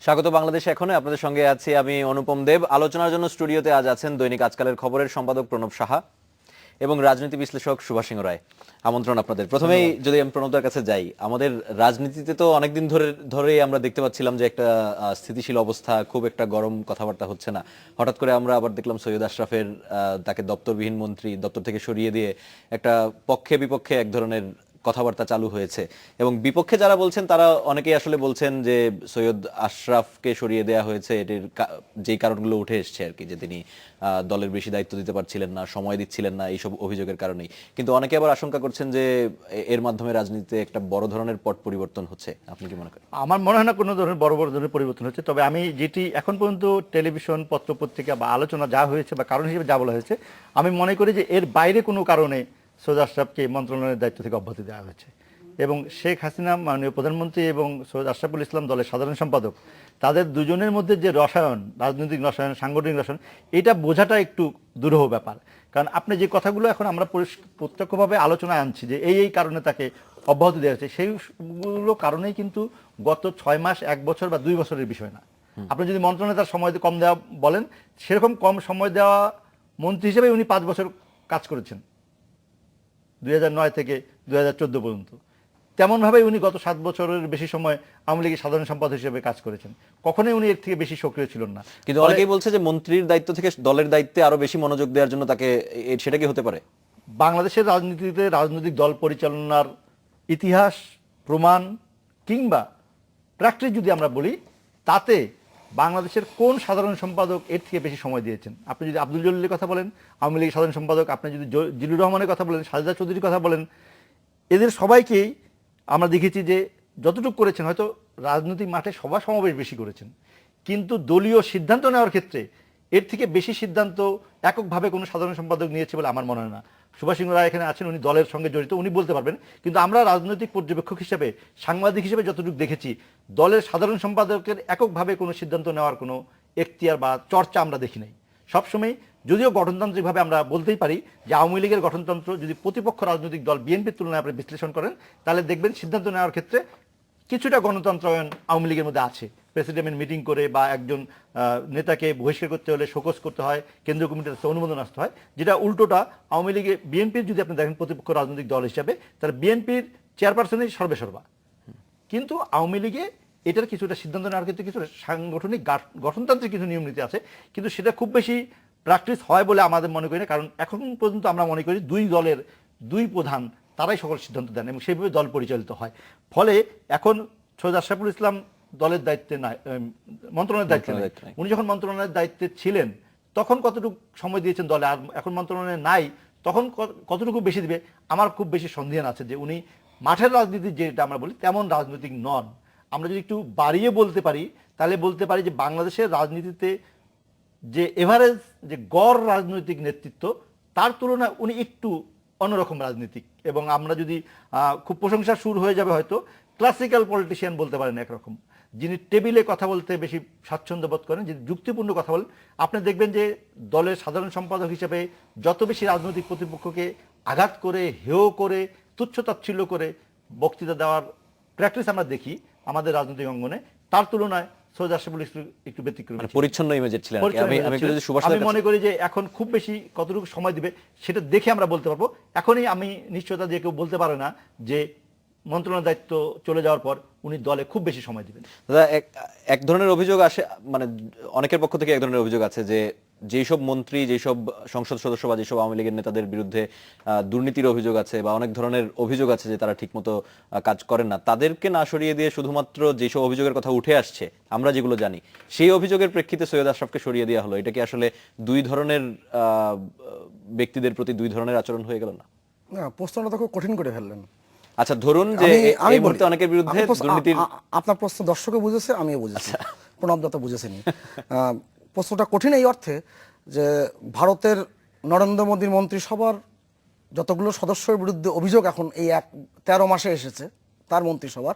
স্বাগত বাংলাদেশে এখনো আপনাদের সঙ্গে আছি আমি অনুপম দেব। আলোচনার জন্য স্টুডিওতে আজ আছেন দৈনিক আজকালের খবরের সম্পাদক প্রণব সাহা এবং রাজনীতি বিশ্লেষক সুভাষ সিংহ রায়। আমন্ত্রণ আপনাদের। প্রথমেই যদি আমি প্রণবদার কাছে যাই, আমাদের রাজনীতিতে তো অনেকদিন ধরেই আমরা দেখতে পাচ্ছিলাম যে একটা স্থিতিশীল অবস্থা, খুব একটা গরম কথাবার্তা হচ্ছে না। হঠাৎ করে আমরা আবার দেখলাম সৈয়দ আশরাফের তাকে দপ্তরবিহীন মন্ত্রী দপ্তর থেকে সরিয়ে দিয়ে একটা পক্ষে বিপক্ষে এক ধরনের কথাবার্তা চালু হয়েছে এবং বিপক্ষে যারা বলছেন তারা অনেকেই আসলে বলছেন যে সৈয়দ আশরাফকে সরিয়ে দেওয়া হয়েছে এটির যেই কারণগুলো উঠে এসছে আর কি, যে তিনি দলের বেশি দায়িত্ব দিতে পারছিলেন না, সময় দিচ্ছিলেন না, এইসব অভিযোগের কারণেই। কিন্তু অনেকে আবার আশঙ্কা করছেন যে এর মাধ্যমে রাজনীতিতে একটা বড় ধরনের পট পরিবর্তন হচ্ছে। আপনি কি মনে করেন? আমার মনে হয় না কোনো ধরনের বড় বড় ধরনের পরিবর্তন হচ্ছে। তবে আমি যেটি এখন পর্যন্ত টেলিভিশন, পত্র পত্রিকা বা আলোচনা যা হয়েছে বা কারণ হিসেবে যা বলা হয়েছে, আমি মনে করি যে এর বাইরে কোনো কারণে সৈয়দ আশরাফকে মন্ত্রণালয়ের দায়িত্ব থেকে অব্যাহতি দেওয়া হয়েছে এবং শেখ হাসিনা মাননীয় প্রধানমন্ত্রী এবং সৈয়দ আশরাফুল ইসলাম দলের সাধারণ সম্পাদক, তাদের দুজনের মধ্যে যে রসায়ন, রাজনৈতিক রসায়ন, সাংগঠনিক রসায়ন, এটা বোঝাটা একটু দুরূহ ব্যাপার। কারণ আপনি যে কথাগুলো এখন আমরা প্রত্যক্ষভাবে আলোচনায় আনছি যে এই কারণে তাকে অব্যাহতি দেওয়া হয়েছে, সেইগুলো কারণেই কিন্তু গত 6 মাস, 1 বছর বা 2 বছরের বিষয় না। আপনি যদি মন্ত্রণালয়ে তার সময় কম দেওয়া বলেন, সেরকম কম সময় দেওয়া মন্ত্রী হিসেবে উনি 5 বছর কাজ করেছেন, 2009 থেকে 2014 পর্যন্ত। তেমনভাবে উনি গত 7 বছরের বেশি সময় আওয়ামী লীগের সাধারণ সম্পাদক হিসেবে কাজ করেছেন। কখনোই উনি এর থেকে বেশি সক্রিয় ছিলেন না। কিন্তু অনেকেই বলছে যে মন্ত্রীর দায়িত্ব থেকে দলের দায়িত্বে আরো বেশি মনোযোগ দেওয়ার জন্য তাকে, সেটা কি হতে পারে? বাংলাদেশের রাজনীতিতে রাজনৈতিক দল পরিচালনার ইতিহাস, প্রমাণ কিংবা প্র্যাকটিস যদি আমরা বলি, তাতে বাংলাদেশের কোন সাধারণ সম্পাদক এর থেকে বেশি সময় দিয়েছেন? আপনি যদি আব্দুল জলিলের কথা বলেন, আওয়ামী লীগের সাধারণ সম্পাদক, আপনি যদি জিলুর রহমানের কথা বলেন, সাজেদা চৌধুরীর কথা বলেন, এদের সবাইকেই আমরা দেখেছি যে যতটুকু করেছেন, হয়তো রাজনৈতিক মাঠে সভা সমাবেশ বেশি করেছেন, কিন্তু দলীয় সিদ্ধান্ত নেওয়ার ক্ষেত্রে এর থেকে বেশি সিদ্ধান্ত এককভাবে কোনো সাধারণ সম্পাদক নিয়েছে বলে আমার মনে হয় না। সুভাষ সিংহ রায় এখানে আছেন, উনি দলের সঙ্গে জড়িত, উনি বলতে পারবেন। কিন্তু আমরা রাজনৈতিক পর্যবেক্ষক হিসেবে, সাংবাদিক হিসেবে যতটুকু দেখেছি, দলের সাধারণ সম্পাদকের এককভাবে কোনো সিদ্ধান্ত নেওয়ার কোনো এখতিয়ার বা চর্চা আমরা দেখি নাই। সবসময়, যদিও গঠনতান্ত্রিকভাবে আমরা বলতেই পারি যে আওয়ামী লীগের গঠনতন্ত্র যদি প্রতিপক্ষ রাজনৈতিক দল বিএনপির তুলনায় আপনি বিশ্লেষণ করেন, তাহলে দেখবেন সিদ্ধান্ত নেওয়ার ক্ষেত্রে কিছুটা গণতন্ত্রায়ন আওয়ামী লীগের মধ্যে আছে। প্রেসিডেন্ট মিটিং করে বা একজন নেতাকে বহিষ্কার করতে হলে শোকজ করতে হয়, কেন্দ্রীয় কমিটির কাছে অনুমোদন আসতে হয়, যেটা উল্টোটা আওয়ামী লীগে বিএনপির যদি আপনি দেখেন প্রতিপক্ষ রাজনৈতিক দল হিসাবে, তাহলে বিএনপির চেয়ারপারসনই সর্বেসর্বা। কিন্তু আওয়ামী লীগে এটার কিছুটা সিদ্ধান্ত নেওয়ার ক্ষেত্রে কিছু সাংগঠনিক গঠনতান্ত্রিক কিছু নিয়ম নীতি আছে, কিন্তু সেটা খুব বেশি প্র্যাকটিস হয় বলে আমাদের মনে করি না। কারণ এখন পর্যন্ত আমরা মনে করি দুই দলের দুই প্রধান তারাই সকল সিদ্ধান্ত দেন এবং সেইভাবে দল পরিচালিত হয়। ফলে এখন সৈয়দ আশরাফুল ইসলাম দলের দায়িত্বে নাই, মন্ত্রণালয়ের দায়িত্বে নাই। উনি যখন মন্ত্রণালয়ের দায়িত্বে ছিলেন তখন কতটুকু সময় দিয়েছেন দলে, আর এখন মন্ত্রণালয়ে নাই তখন কতটুকু বেশি দিবে, আমার খুব বেশি সন্দেহান আছে যে উনি মাঠের রাজনীতি যেটা আমরা বলি তেমন রাজনৈতিক নন। আমরা যদি একটু বাড়িয়ে বলতে পারি, তাহলে বলতে পারি যে বাংলাদেশের রাজনীতিতে যে এভারেজ, যে গড় রাজনৈতিক নেতৃত্ব, তার তুলনায় উনি একটু অন্যরকম রাজনীতিক। এবং আমরা যদি খুব প্রশংসার সুর হয়ে যাবে হয়তো, ক্লাসিক্যাল পলিটিশিয়ান বলতে পারেন একরকম, যিনি টেবিলে কথা বলতে বেশি স্বাচ্ছন্দ্য বোধ করেন, যিনি যুক্তিপূর্ণ কথা বলেন। আপনি দেখবেন যে দলের সাধারণ সম্পাদক হিসেবে যত বেশি রাজনৈতিক প্রতিপক্ষকে আঘাত করে, হেয় করে, তুচ্ছ-তাচ্ছিল্য করে বক্তৃতা দেওয়ার প্র্যাকটিস আমরা দেখি আমাদের রাজনৈতিক অঙ্গনে, তার তুলনায় সৈয়দ আশরাফুল একটু ব্যতিক্রমী, পরিচ্ছন্ন ইমেজের ছিলেন। আমি মনে করি যে এখন খুব বেশি কতটুকু সময় দিবে সেটা দেখে আমরা বলতে পারবো। এখনই আমি নিশ্চয়তা দিয়ে কেউ বলতে পারে না যে মন্ত্রণালয়ের দায়িত্ব চলে যাওয়ার পর উনি দলে খুব বেশি সময় দিবেন। দাদা, এক ধরনের অভিযোগ আসে, মানে অনেকের পক্ষ থেকে এক ধরনের অভিযোগ আছে যে যেসব মন্ত্রী, যেসব সংসদ সদস্য বা যেসব আওয়ামী লীগের নেতাদের বিরুদ্ধে দুর্নীতির অভিযোগ আছে বা অনেক ধরনের অভিযোগ আছে যে তারা ঠিকমতো কাজ করেন না, তাদেরকে না সরিয়ে দিয়ে শুধুমাত্র যেসব অভিযোগের কথা উঠে আসছে আমরা যেগুলো জানি সেই অভিযোগের প্রেক্ষিতে সৈয়দ আশরাফকে সরিয়ে দেওয়া হলো। এটা কি আসলে দুই ধরনের ব্যক্তিদের প্রতি দুই ধরনের আচরণ হয়ে গেল না? না, প্রশ্নটা তো খুব কঠিন করে ফেললেন। আচ্ছা, ধরুন যে এই মুহূর্তে অনেকের বিরুদ্ধে দুর্নীতির, আপনার প্রশ্ন দর্শকে বুঝেছে, আমিও বুঝেছি, প্রণব দত্ত বুঝেছেনি। প্রশ্নটা কঠিন এই অর্থে যে ভারতের নরেন্দ্র মোদীর মন্ত্রিসভার যতগুলো সদস্যের বিরুদ্ধে অভিযোগ এখন এই 13 মাসে এসেছে তার মন্ত্রিসভার,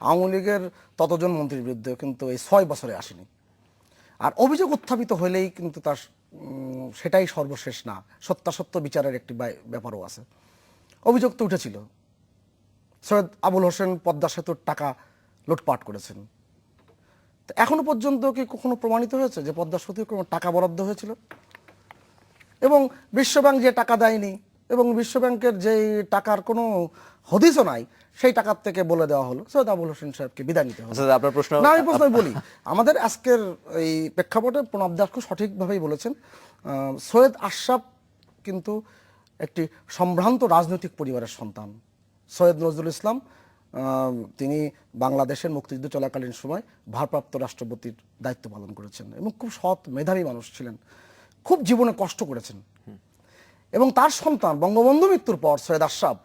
আওয়ামী লীগের ততজন মন্ত্রীর বিরুদ্ধে কিন্তু এই 6 বছরে আসেনি। আর অভিযোগ উত্থাপিত হলেই কিন্তু তার সেটাই সর্বশেষ না, সত্যাসত্য বিচারের একটি ব্যাপারও আছে। অভিযোগ তো উঠেছিল সৈয়দ আবুল হোসেন পদ্মা সেতুর টাকা লুটপাট করেছেন, তো এখনো পর্যন্ত কি কখনো প্রমাণিত হয়েছে যে পদ্মা সেতুর কোনো টাকা বরাদ্দ হয়েছিল? এবং বিশ্বব্যাংক যে টাকা দেয়নি এবং বিশ্বব্যাংকের যেই টাকার কোনো হদিসও নাই, সেই টাকার থেকে বলে দেওয়া হলো সৈয়দ আবুল হোসেন সাহেবকে বিদায় নিতে হবে। আচ্ছা, আপনার প্রশ্ন না, আমি প্রশ্ন বলি, আমাদের আজকের এই প্রেক্ষাপটে প্রণব দাস খুব সঠিকভাবেই বলেছেন। সৈয়দ আশরাফ কিন্তু একটি সম্ভ্রান্ত রাজনৈতিক পরিবারের সন্তান। সৈয়দ নজরুল ইসলাম তিনি বাংলাদেশের মুক্তিযুদ্ধ চলাকালীন সময় ভারপ্রাপ্ত রাষ্ট্রপতির দায়িত্ব পালন করেছেন এবং খুব সৎ মেধাবী মানুষ ছিলেন, খুব জীবনে কষ্ট করেছেন। এবং তার সন্তান বঙ্গবন্ধু মৃত্যুর পর সৈয়দ আশরাফ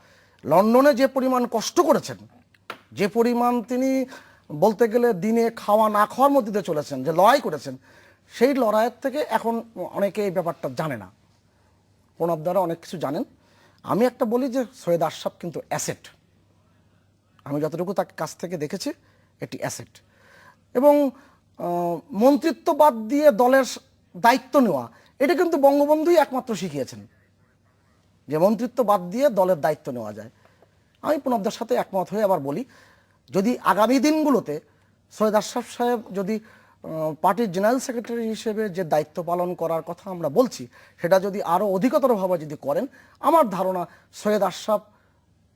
লন্ডনে যে পরিমাণ কষ্ট করেছেন, যে পরিমাণ তিনি বলতে গেলে দিনে খাওয়া না খাওয়ার মধ্যে দিয়ে চলেছেন, যে লড়াই করেছেন, সেই লড়াইয়ের থেকে এখন অনেকে এই ব্যাপারটা জানে না। প্রণব দ্বারা অনেক কিছু জানেন। আমি একটা বলি যে সৈয়দ আশরাফ কিন্তু অ্যাসেট। আমি যতটুকু তার কাছ থেকে দেখেছি এটি অ্যাসেট। এবং মন্ত্রিত্ব বাদ দিয়ে দলের দায়িত্ব নেওয়া, এটা কিন্তু বঙ্গবন্ধুই একমাত্র শিখিয়েছেন যে মন্ত্রিত্ব বাদ দিয়ে দলের দায়িত্ব নেওয়া যায়। আমি প্রণবদার সাথে একমত হয়ে আবার বলি, যদি আগামী দিনগুলোতে সৈয়দ আশরাফ সাহেব যদি পার্টির জেনারেল সেক্রেটারি হিসেবে যে দায়িত্ব পালন করার কথা আমরা বলছি, সেটা যদি আরও অধিকতরভাবে যদি করেন, আমার ধারণা সৈয়দ আশরাফ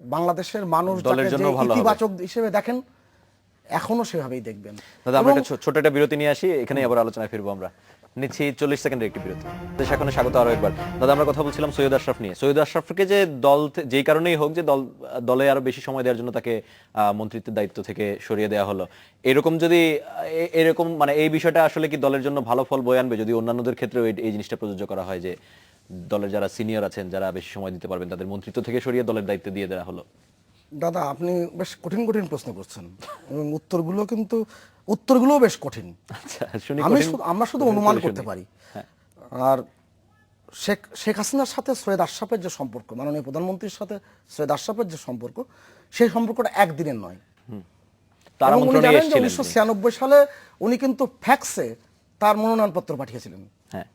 বাংলাদেশের মানুষ দলের যাকে জন্য যে ভালো হবে। ইতিবাচক হিসেবে দেখেন, এখনো সেভাবেই দেখবেন। দাদা, আমরা এবং একটা ছোট একটা বিরতি নিয়ে আসি, এখানেই আবার আলোচনায় ফিরবো। আমরা নিচ্ছি 40 সেকেন্ডের একটি বিরতি। দেশ এখন স্বাগত আরো একবার। দাদা, আমরা কথা বলছিলাম সৈয়দ আশরাফ নিয়ে। সৈয়দ আশরাফকে যে যেই কারণেই হোক যে দলে আরো বেশি সময় দেওয়ার জন্য তাকে মন্ত্রিত্বের দায়িত্ব থেকে সরিয়ে দেওয়া হলো, এরকম যদি এরকম মানে এই বিষয়টা আসলে কি দলের জন্য ভালো ফল বয়ে আনবে যদি অন্যান্যদের ক্ষেত্রেও এই জিনিসটা প্রযোজ্য করা হয় যে দলের যারা সিনিয়র আছেন, যারা বেশি সময় দিতে পারবেন, তাদের মন্ত্রিত্ব থেকে সরিয়ে দলের দায়িত্ব দিয়ে দেওয়া হলো? দাদা, আপনি বেশ কঠিন কঠিন প্রশ্ন করছেন এবং উত্তরগুলোও বেশ কঠিন। আচ্ছা, শুনি। আমরা শুধু অনুমান করতে পারি। আর শেখ হাসিনার সাথে সৈয়দ আশরাফের যে সম্পর্ক, মাননীয় প্রধানমন্ত্রীর সাথে সৈয়দ আশরাফের যে সম্পর্ক, সেই সম্পর্কটা একদিনের নয়। তার এবং উনি আমন্ত্রণে জানেন যে এসেছিলেন 1996 সালে উনি কিন্তু ফ্যাক্সে তার মনোনয়নপত্র পাঠিয়েছিলেন। হ্যাঁ,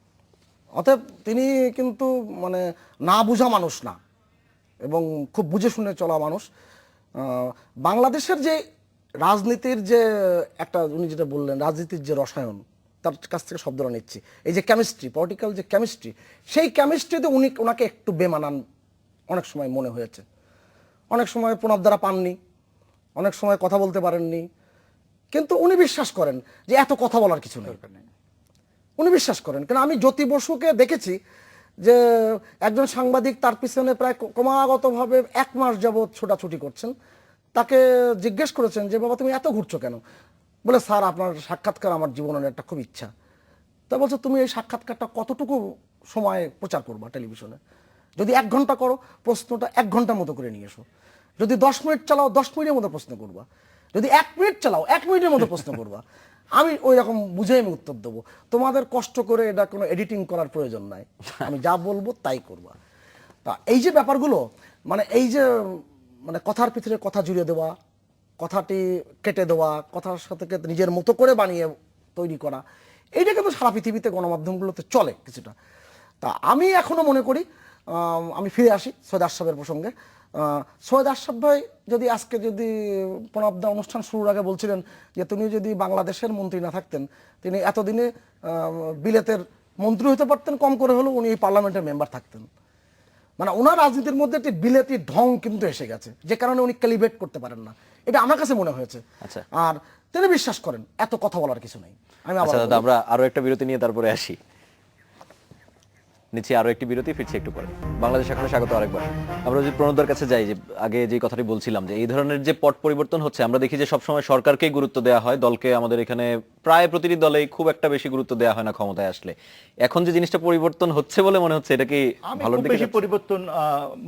অতএব তিনি কিন্তু মানে না বুঝা মানুষ না, এবং খুব বুঝে শুনে চলা মানুষ। বাংলাদেশের যে রাজনীতির যে একটা, উনি যেটা বললেন রাজনীতির যে রসায়ন, তার কাছ থেকে শব্দটা নিচ্ছি, এই যে কেমিস্ট্রি, পলিটিক্যাল যে কেমিস্ট্রি, সেই কেমিস্ট্রিতে ওনাকে একটু বেমানান অনেক সময় মনে হয়েছে। অনেক সময় প্রণব দ্বারা পাননি, অনেক সময় কথা বলতে পারেননি, কিন্তু উনি বিশ্বাস করেন যে এত কথা বলার কিছু নেই। উনি বিশ্বাস করেন, কারণ আমি জ্যোতি বসুকে দেখেছি যে একজন সাংবাদিক তার পিছনে প্রায় ক্রমাগতভাবে 1 মাস যাবৎ ছোটাছুটি করছেন। তাকে জিজ্ঞেস করেছেন যে বাবা তুমি এত ঘুরছো কেন? বলে স্যার আপনার সাক্ষাৎকার আমার জীবনের একটা খুব ইচ্ছা। তা বলছে তুমি এই সাক্ষাৎকারটা কতটুকু সময় প্রচার করবা টেলিভিশনে? যদি 1 ঘন্টা করো, প্রশ্নটা 1 ঘন্টার মতো করে নিয়ে এসো। যদি 10 মিনিট চালাও, 10 মিনিটের মতো প্রশ্ন করবা। যদি 1 মিনিট চালাও, 1 মিনিটের মতো প্রশ্ন করবা। আমি ওই রকম বুঝে আমি উত্তর দেবো। তোমাদের কষ্ট করে এটা কোনো এডিটিং করার প্রয়োজন নাই, আমি যা বলবো তাই করবা। তা এই যে ব্যাপারগুলো, মানে এই যে মানে কথার পিছনে কথা জুড়ে দেওয়া, কথাটি কেটে দেওয়া, কথার সাথে নিজের মতো করে বানিয়ে তৈরি করা, এইটা কিন্তু সারা পৃথিবীতে গণমাধ্যমগুলোতে চলে কিছুটা। তা আমি এখনো মনে করি, আমি ফিরে আসি সৈয়দ আশরাফের প্রসঙ্গে। সৈয়দ আশরাফ ভাই যদি আজকে যদি প্রণবদা অনুষ্ঠান শুরুর আগে বলছিলেন যে তুমি যদি বাংলাদেশের মন্ত্রী না থাকতেন, তিনি এতদিনে বিলেতের মন্ত্রী হতে পারতেন, কম করে হলেও উনি এই পার্লামেন্টের মেম্বার থাকতেন। মানে ওনার রাজনীতির মধ্যে একটি বিলেতি ঢং কিন্তু এসে গেছে, যে কারণে উনি ক্যালিব্রেট করতে পারেন না, এটা আমার কাছে মনে হয়েছে। আচ্ছা। আর তিনি বিশ্বাস করেন এত কথা বলার কিছু নেই। আমি আচ্ছা দাদা, আমরা আরো একটা বিরতি নিয়ে তারপরে আসি। নিচ্ছি আরো একটি বিরতি, ফিরছি একটু পরে। বাংলাদেশ এখন স্বাগত আরেকবার। আমরা যদি প্রণবদার কাছে যাই, যে আগে যে কথাটি বলছিলাম যে এই ধরনের যে পট পরিবর্তন হচ্ছে, আমরা দেখি যে সবসময় সরকারকেই গুরুত্ব দেওয়া হয়, দলকে আমাদের এখানে প্রায় প্রতিটি দলেই খুব একটা বেশি গুরুত্ব দেওয়া হয় না ক্ষমতায় আসলে। এখন যে জিনিসটা পরিবর্তন হচ্ছে বলে মনে হচ্ছে, এটা কি আমি ভালো খুব দিকে বেশি যাচ্ছে? পরিবর্তন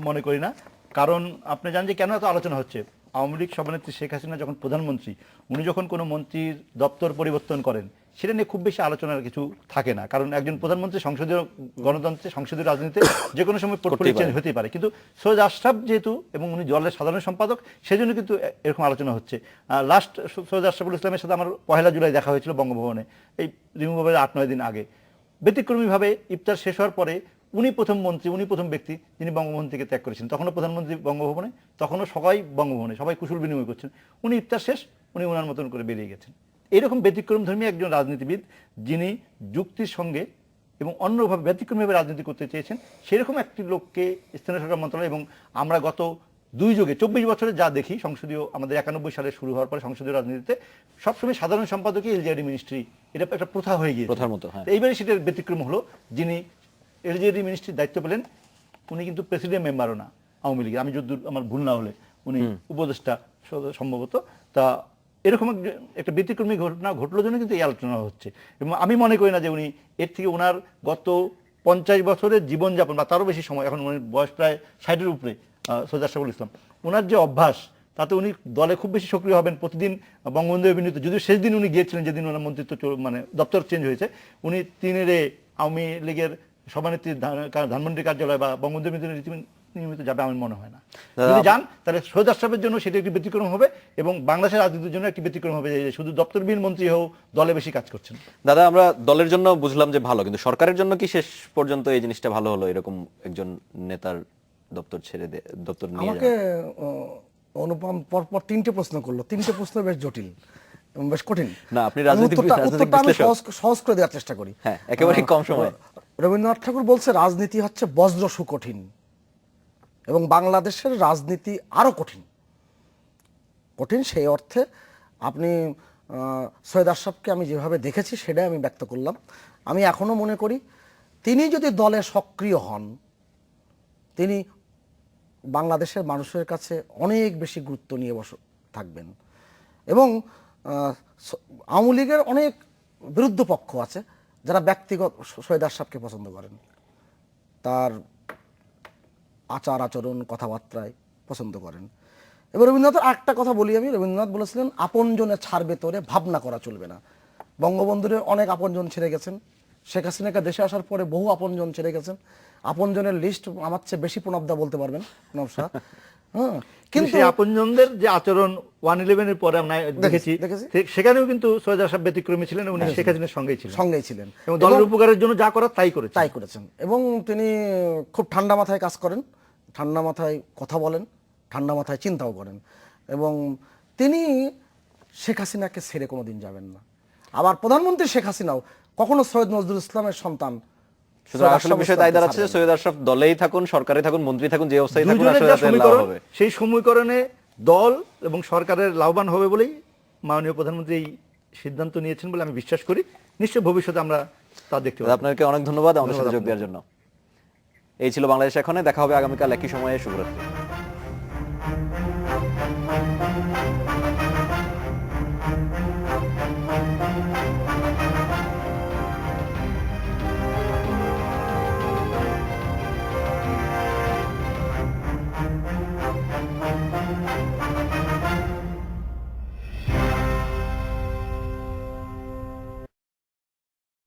মনে করি না। কারণ আপনি জানেন যে কেন এত আলোচনা হচ্ছে। আওয়ামী লীগ সভানেত্রী শেখ হাসিনা যখন প্রধানমন্ত্রী, উনি যখন কোনো মন্ত্রীর দপ্তর পরিবর্তন করেন, সেটা নিয়ে খুব বেশি আলোচনার কিছু থাকে না। কারণ একজন প্রধানমন্ত্রী সংসদীয় গণতন্ত্রে, সংসদীয় রাজনীতিতে যে কোনো সময় পোর্টফোলিও চেঞ্জ হতেই পারে। কিন্তু সৈয়দ আশরাফ যেহেতু এবং উনি দলের সাধারণ সম্পাদক, সেজন্য কিন্তু এরকম আলোচনা হচ্ছে। লাস্ট সৈয়দ আশরাফুল ইসলামের সাথে আমার 1 জুলাই দেখা হয়েছিল বঙ্গভবনে, এই রিমুভারের 8-9 দিন আগে। ব্যতিক্রমীভাবে ইফতার শেষ হওয়ার পরে উনি প্রথম মন্ত্রী, উনি প্রথম ব্যক্তি যিনি বঙ্গভবন থেকে ত্যাগ করেছেন। তখনও প্রধানমন্ত্রী বঙ্গভবনে, তখনও সবাই বঙ্গভবনে, সবাই কুশল বিনিময় করছেন। উনি ইফতার শেষ, উনি ওনার মতন করে বেরিয়ে গেছেন। এরকম ব্যতিক্রমধর্মী একজন রাজনীতিবিদ যিনি যুক্তির সঙ্গে এবং অন্যভাবে ব্যতিক্রমভাবে রাজনীতি করতে চেয়েছেন, সেরকম একটি লোককে স্থানীয় সরকার মন্ত্রণালয়, এবং আমরা গত 2 যুগে 24 বছরে যা দেখি, সংসদীয় আমাদের 91 সালে শুরু হওয়ার পরে সংসদীয় রাজনীতিতে সবসময় সাধারণ সম্পাদকই এলজিআরডি মিনিস্ট্রি, এটা একটা প্রথা হয়ে গিয়েছে, প্রথার মতো, হ্যাঁ। তো এইবারে সেটার ব্যতিক্রম হলো, যিনি এলজিআরডি মিনিস্ট্রির দায়িত্ব পেলেন উনি কিন্তু প্রেসিডেন্ট মেম্বারও না আওয়ামী লীগের, আমি যদি আমার ভুল না হলে উনি উপদেষ্টা সম্ভবত। তা এরকম একটা ব্যতিক্রমী ঘটনা ঘটলো জন্য কিন্তু এই আলোচনা হচ্ছে, এবং আমি মনে করি না যে উনি এর থেকে ওনার গত 50 বছরের জীবনযাপন বা তারও বেশি সময়, এখন উনি বয়স প্রায় 60-এর উপরে, সৈয়দ আশরাফুল ইসলাম, ওনার যে অভ্যাস তাতে উনি দলে খুব বেশি সক্রিয় হবেন। প্রতিদিন বঙ্গবন্ধু এভিনিউতে, যদিও শেষ দিন উনি গিয়েছিলেন যেদিন ওনার মন্ত্রিত্ব মানে দপ্তর চেঞ্জ হয়েছে, উনি 3-এ আওয়ামী লীগের সভানেত্রীর ধানমন্ডি কার্যালয় বা বঙ্গবন্ধু এভিনিউতে নিয়মিত যাবে আমার মনে হয় না। যদি যান তাহলে সৈয়দ আশরাফের জন্য সেটা একটি ব্যতিক্রম হবে, এবং বাংলাদেশের রাজনীতির জন্য একটি ব্যতিক্রম হবে যে শুধু দপ্তরবিহীন মন্ত্রী হোক, দলে বেশি কাজ করছেন। দাদা, আমরা দলের জন্য বুঝলাম যে ভালো, কিন্তু সরকারের জন্য কি শেষ পর্যন্ত এই জিনিসটা ভালো হলো, এরকম একজন নেতার দপ্তর ছেড়ে দপ্তর নিয়ে আমাকে অনুপম পরপর 3টে প্রশ্ন করলো, 3টে প্রশ্ন বেশ জটিল এবং বেশ কঠিন। না, আপনি রাজনীতিক উত্তরটা আমি সহজ করে দেওয়ার চেষ্টা করি। হ্যাঁ, একেবারে কম সময়। রবীন্দ্রনাথ ঠাকুর বলছে রাজনীতি হচ্ছে বজ্র সুকঠিন, এবং বাংলাদেশের রাজনীতি আরো কঠিন। কঠিন সেই অর্থে আপনি সৈয়দ আশরাফকে আমি যেভাবে দেখেছি সেটাই আমি ব্যক্ত করলাম। আমি এখনো মনে করি তিনি যদি দলে সক্রিয় হন, তিনি বাংলাদেশের মানুষের কাছে অনেক বেশি গুরুত্ব নিয়ে থাকবেন, এবং আওয়ামী লীগের অনেক বিরুদ্ধ পক্ষ আছে যারা ব্যক্তিগত সৈয়দ আশরাফকে পছন্দ করেন, তার আচার আচরণ কথাবার্তায় পছন্দ করেন। এবার রবীন্দ্রনাথের আরেকটা কথা বলি আমি, রবীন্দ্রনাথ বলেছিলেন আপনজনে ছাড়বে তোরে ভাবনা করা চলবে না। বঙ্গবন্ধুর অনেক আপনজন ছেড়ে গেছেন, শেখ হাসিনাকে দেশে আসার পরে বহু আপনজন ছেড়ে গেছেন। আপনজনের লিস্ট আমার চেয়ে বেশি প্রণবদা বলতে পারবেন, প্রণব শাহ। হ্যাঁ, কিন্তু আপনজনদের যে আচরণ 111-এর পরে আমরা দেখেছি, সেখানেও কিন্তু সৈয়দ আশরাফ ব্যতিক্রমী ছিলেন, উনি শেখ হাসিনার সঙ্গেই ছিলেন এবং দলের উপকারের জন্য যা করার তাই করেছেন। এবং তিনি খুব ঠান্ডা মাথায় কাজ করেন, ঠান্ডা মাথায় কথা বলেন, ঠান্ডা মাথায় চিন্তাও করেন, এবং তিনি শেখ হাসিনাকে ছেড়ে কোনোদিন যাবেন না। আবার প্রধানমন্ত্রী শেখ হাসিনাও কখনো সৈয়দ নজরুল ইসলামের সন্তান। আসলে বিষয় তাই দাঁড়াচ্ছে, সৈয়দ আশরাফ দলেই থাকুন, সরকারে থাকুন, মন্ত্রী থাকুন, যে অবস্থায় থাকুন, সেই সমীকরণে দল এবং সরকারের লাভবান হবে বলেই মাননীয় প্রধানমন্ত্রী এই সিদ্ধান্ত নিয়েছেন বলে আমি বিশ্বাস করি। নিশ্চয় ভবিষ্যতে আমরা তা দেখতে পাবো। আপনাকে অনেক ধন্যবাদ আমাদের সাথে যোগ দেওয়ার জন্য। এই ছিল বাংলাদেশ এখনে, দেখা হবে আগামীকাল একই সময়ে। শুভরাত্রি।